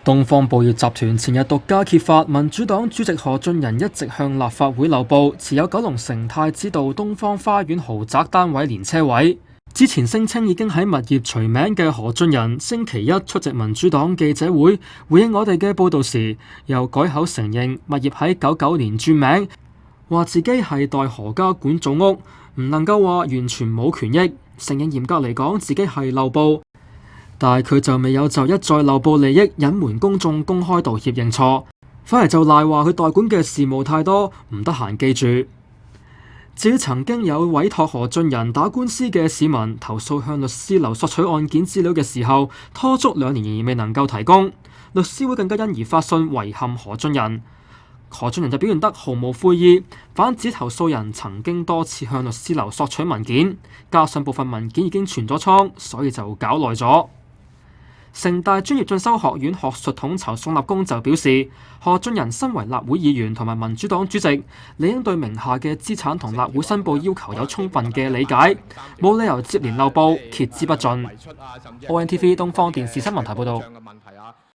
東方報業集團前日獨家揭發，民主黨主席何俊仁一直向立法會漏報持有九龍城太子道東方花園豪宅單位連車位。之前聲稱已經喺物業除名嘅何俊仁，星期一出席民主黨記者會，回應我哋嘅報道時，又改口承認物業喺99年轉名，話自己係代何家管組屋，唔能夠話完全冇權益，承認嚴格嚟講自己係漏報。但係佢就未有就一再漏報利益、隱瞞公眾、公開道歉認錯，反而就賴話佢代管嘅事務太多，唔得閒記住。至於曾經有委託何俊仁打官司嘅市民投訴向律師樓索取案件資料嘅時候，拖足2年仍然未能夠提供，律師會更加因而發信遺憾何俊仁。何俊仁就表現得毫無悔意，反指投訴人曾經多次向律師樓索取文件，加上部分文件已經存咗倉，所以就搞耐咗。城大專業進修學院學術統籌宋立功就表示，何俊仁身為立會議員同埋民主黨主席，理應對名下嘅資產同立會申報要求有充分嘅理解，冇理由接連漏報，揭之不盡。ONTV 東方電視新聞台報道。